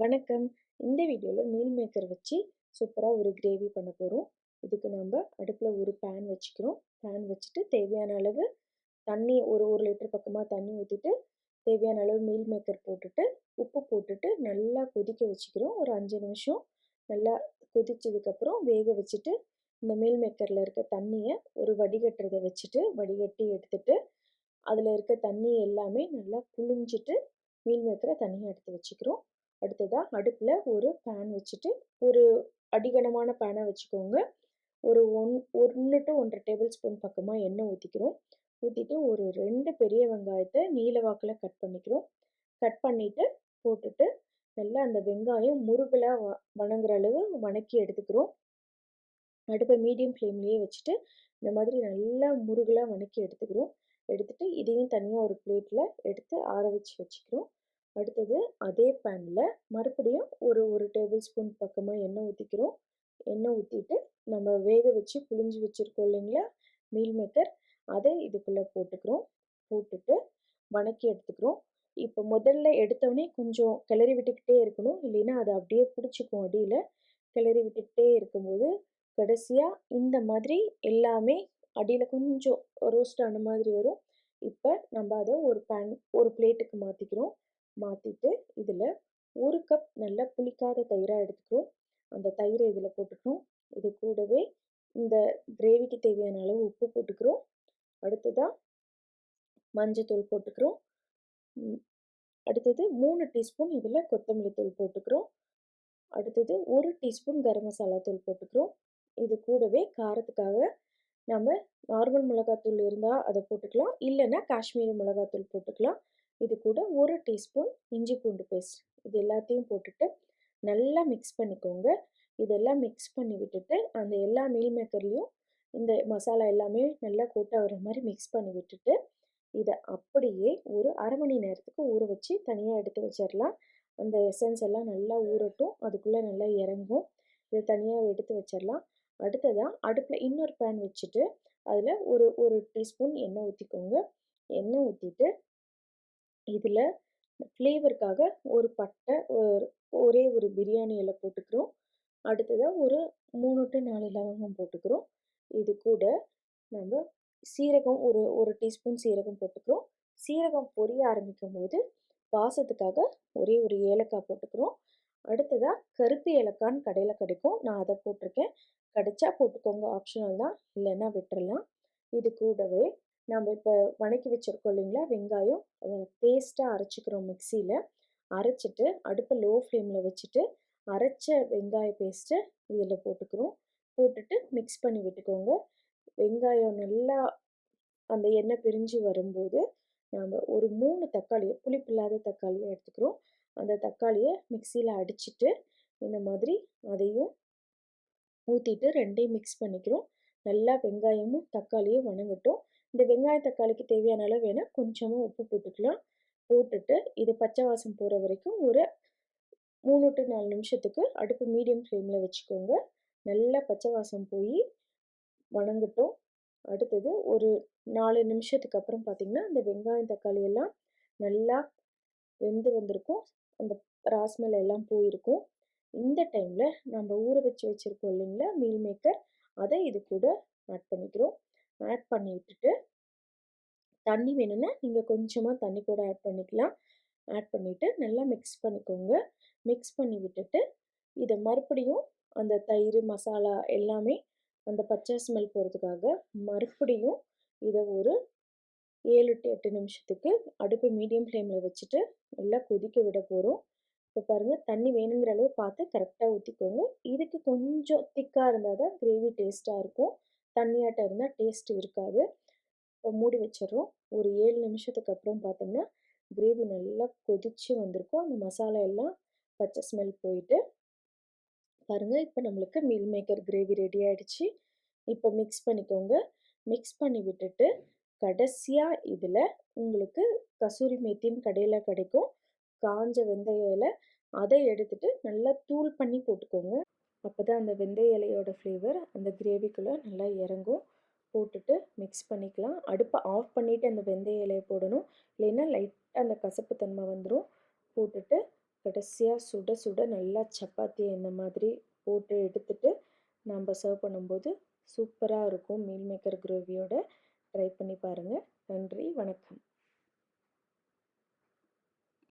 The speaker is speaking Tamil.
வணக்கம். இந்த வீடியோவில் மீல் மேக்கர் வச்சு சூப்பராக ஒரு கிரேவி பண்ண போகிறோம். இதுக்கு நம்ம அடுப்பில் ஒரு பேன் வச்சுக்கிறோம். பேன் வச்சுட்டு தேவையான அளவு தண்ணி ஒரு லிட்டர் பக்கமாக தண்ணி ஊற்றிட்டு தேவையான அளவு மீல் மேக்கர் போட்டுட்டு உப்பு போட்டுட்டு நல்லா கொதிக்க வச்சுக்கிறோம். ஒரு 5 நிமிஷம் நல்லா கொதிச்சதுக்கப்புறம் வேக வச்சுட்டு இந்த மீல் மேக்கரில் இருக்க தண்ணியை ஒரு வடிகட்டுறதை வச்சுட்டு வடிகட்டி எடுத்துட்டு அதில் இருக்க தண்ணி எல்லாமே நல்லா புழிஞ்சிட்டு மீல் மேக்கரை தனியாக எடுத்து வச்சுக்கிறோம். அடுத்ததாக அடுப்பில் ஒரு பேன் வச்சுட்டு ஒரு அடிகனமான பேனை வச்சுக்கோங்க. ஒரு 1 to 1.5 டேபிள் ஸ்பூன் பக்கமாக எண்ணெய் ஊற்றிக்கிறோம். ஊற்றிட்டு ஒரு 2 பெரிய வெங்காயத்தை நீல வாக்கில் கட் பண்ணிக்கிறோம். கட் பண்ணிவிட்டு போட்டுட்டு நல்லா அந்த வெங்காயம் முருகலாக வணங்குற அளவு வணக்கி எடுத்துக்கிறோம். அடுப்பை மீடியம் ஃப்ளேம்லேயே வச்சுட்டு இந்த மாதிரி நல்லா முருகலாக வணக்கி எடுத்துக்கிறோம். எடுத்துகிட்டு இதையும் தனியாக ஒரு பிளேட்டில் எடுத்து ஆற வச்சு வச்சுக்கிறோம். அடுத்தது அதே பேனில் மறுபடியும் ஒரு டேபிள் ஸ்பூன் பக்கமாக எண்ணெய் ஊற்றிக்கிறோம். எண்ணெய் ஊற்றிட்டு நம்ம வேக வச்சு புழிஞ்சு வச்சுருக்கோம் இல்லைங்களா மீல் மேக்கர், அதை இதுக்குள்ளே போட்டுக்கிறோம். போட்டுட்டு வணக்கி எடுத்துக்கிறோம். இப்போ முதல்ல எடுத்தோடனே கொஞ்சம் கிளறி விட்டுக்கிட்டே இருக்கணும், இல்லைன்னா அதை அப்படியே பிடிச்சிக்கும் அடியில். கிளறி விட்டுக்கிட்டே இருக்கும்போது கடைசியாக இந்த மாதிரி எல்லாமே அடியில் கொஞ்சம் ரோஸ்ட் ஆன மாதிரி வரும். இப்போ நம்ம அதை ஒரு பிளேட்டுக்கு மாற்றிக்கிறோம். மாற்றிட்டு இதில் 1 கப் நல்லா புளிக்காத தயிராக எடுத்துக்கிறோம். அந்த தயிரை இதில் போட்டுக்கிறோம். இது கூடவே இந்த கிரேவிக்கு தேவையான அளவு உப்பு போட்டுக்கிறோம். அடுத்ததாக மஞ்சத்தூள் போட்டுக்கிறோம். அடுத்தது 3 டீஸ்பூன் இதில் கொத்தமல்லி தூள் போட்டுக்கிறோம். அடுத்தது 1 டீஸ்பூன் கரம் மசாலா தூள் போட்டுக்கிறோம். இது கூடவே காரத்துக்காக நம்ம நார்மல் மிளகாத்தூள் இருந்தால் அதை போட்டுக்கலாம், இல்லைன்னா காஷ்மீரி மிளகாத்தூள் போட்டுக்கலாம். இது கூட 1 டீஸ்பூன் இஞ்சி பூண்டு பேஸ்ட், இது எல்லாத்தையும் போட்டுட்டு நல்லா மிக்ஸ் பண்ணிக்கோங்க. இதெல்லாம் மிக்ஸ் பண்ணி விட்டுட்டு அந்த எல்லா மீல் மேக்கர்லேயும் இந்த மசாலா எல்லாமே நல்லா கோட்டாக வர மாதிரி மிக்ஸ் பண்ணி விட்டுட்டு இதை அப்படியே ஒரு அரை மணி நேரத்துக்கு ஊற வச்சு தனியாக எடுத்து வச்சிடலாம். அந்த எசன்ஸ் எல்லாம் நல்லா ஊறட்டும், அதுக்குள்ளே நல்லா இறங்கும். இதை தனியாக எடுத்து வச்சிடலாம். அடுத்ததாக அடுப்பில் இன்னொரு பேன் வச்சுட்டு அதில் ஒரு டீஸ்பூன் எண்ணெய் ஊற்றிக்கோங்க. எண்ணெய் ஊற்றிட்டு இதில் ஃப்ளேவருக்காக ஒரு பட்டை, ஒரே ஒரு பிரியாணி இலை போட்டுக்கிறோம். அடுத்ததாக ஒரு 3 to 4 லவங்கம் போட்டுக்கிறோம். இது கூட நம்ம சீரகம் ஒரு டீஸ்பூன் சீரகம் போட்டுக்கிறோம். சீரகம் பொரிய ஆரம்பிக்கும் போது வாசத்துக்காக ஒரே ஒரு ஏலக்காய் போட்டுக்கிறோம். அடுத்ததாக கருப்பு ஏலக்கான்னு கடையில் கிடைக்கும், நான் அதை போட்டிருக்கேன். கிடைச்சா போட்டுக்கோங்க, ஆப்ஷனல் தான், இல்லைன்னா விட்டுறலாம். இது கூடவே நம்ம இப்போ வணக்கி வச்சுருக்கோம் இல்லைங்களா வெங்காயம், அதை பேஸ்ட்டாக அரைச்சிக்கிறோம். மிக்சியில் அரைச்சிட்டு அடுப்பை லோ ஃப்ளேமில் வச்சுட்டு அரைச்ச வெங்காய பேஸ்ட்டை இதில் போட்டுக்கிறோம். போட்டுட்டு மிக்ஸ் பண்ணி விட்டுக்கோங்க. வெங்காயம் நல்லா அந்த எண்ணெய் பிரிஞ்சு வரும்போது நம்ம ஒரு 3 தக்காளியை, புளிப்பில்லாத தக்காளியை எடுத்துக்கிறோம். அந்த தக்காளியை மிக்சியில் அடிச்சுட்டு இந்த மாதிரி அதையும் ஊற்றிட்டு ரெண்டையும் மிக்ஸ் பண்ணிக்கிறோம். நல்லா வெங்காயமும் தக்காளியும் வணங்கட்டும். இந்த வெங்காய தக்காளிக்கு தேவையான அளவு வேணால் கொஞ்சமாக உப்பு போட்டுக்கலாம். போட்டுட்டு இது பச்சை வாசம் போகிற வரைக்கும் ஒரு 3 to 4 நிமிஷத்துக்கு அடுப்பு மீடியம் ஃப்ளேமில் வச்சுக்கோங்க. நல்லா பச்சை வாசம் போய் வணங்கட்டும். அடுத்தது ஒரு 4 நிமிஷத்துக்கு அப்புறம் பார்த்திங்கன்னா இந்த வெங்காயம் தக்காளி எல்லாம் நல்லா வெந்து வந்திருக்கும். அந்த ராஸ்மெல் எல்லாம் போயிருக்கும். இந்த டைமில் நம்ம ஊற வச்சு வச்சுருக்கோம் இல்லைங்களா மீல் மேக்கர், அதை இது கூட ஆட் பண்ணிக்கிறோம். ஆட் பண்ணி விட்டுட்டு தண்ணி வேணும்னா நீங்கள் கொஞ்சமாக தண்ணி கூட ஆட் பண்ணிக்கலாம். ஆட் பண்ணிவிட்டு நல்லா மிக்ஸ் பண்ணிக்கோங்க. மிக்ஸ் பண்ணி விட்டுட்டு இதை மறுபடியும் அந்த தயிர் மசாலா எல்லாமே அந்த பச்சை ஸ்மெல் போகிறதுக்காக மறுபடியும் இதை ஒரு 7 to 8 நிமிஷத்துக்கு அடுப்பு மீடியம் ஃப்ளேமில் வச்சுட்டு நல்லா கொதிக்க விட போகிறோம். இப்போ பாருங்கள், தண்ணி வேணுங்கிற அளவு பார்த்து கரெக்டாக ஊற்றிக்கோங்க. இதுக்கு கொஞ்சம் திக்காக இருந்தால் தான் கிரேவி டேஸ்ட்டாக இருக்கும், தண்ணியாட்டம் இருந்தால் டேஸ்ட் இருக்காது. இப்போ மூடி வச்சிடறோம். ஒரு 7 நிமிஷத்துக்கு அப்புறம் பார்த்தோம்னா கிரேவி நல்லா கொதித்து வந்திருக்கும். அந்த மசாலா எல்லாம் பச்சை ஸ்மெல் போயிட்டு பாருங்கள், இப்போ நம்மளுக்கு மீல் மேக்கர் கிரேவி ரெடி ஆகிடுச்சு. இப்போ மிக்ஸ் பண்ணிக்கோங்க. மிக்ஸ் பண்ணி விட்டுட்டு கடைசியாக இதில் உங்களுக்கு கசூரி மேத்தின்னு கடையில் கிடைக்கும், காஞ்ச வெந்தய இலை, அதை எடுத்துட்டு நல்லா தூள் பண்ணி போட்டுக்கோங்க. அப்போ தான் அந்த வெந்தய இலையோட ஃப்ளேவர் அந்த கிரேவிக்குள்ளே நல்லா இறங்கும். போட்டுட்டு மிக்ஸ் பண்ணிக்கலாம். அடுப்பை ஆஃப் பண்ணிவிட்டு அந்த வெந்தய இலையை போடணும், இல்லைன்னா லைட்டாக அந்த கசப்பு தன்மை வந்துடும். போட்டுட்டு கடைசியாக சுட சுட நல்லா சப்பாத்தியை இந்த மாதிரி போட்டு எடுத்துட்டு நம்ம சர்வ் பண்ணும்போது சூப்பராக இருக்கும் மீல் மேக்கர் கிரேவியோட. ட்ரை பண்ணி பாருங்கள். நன்றி, வணக்கம்.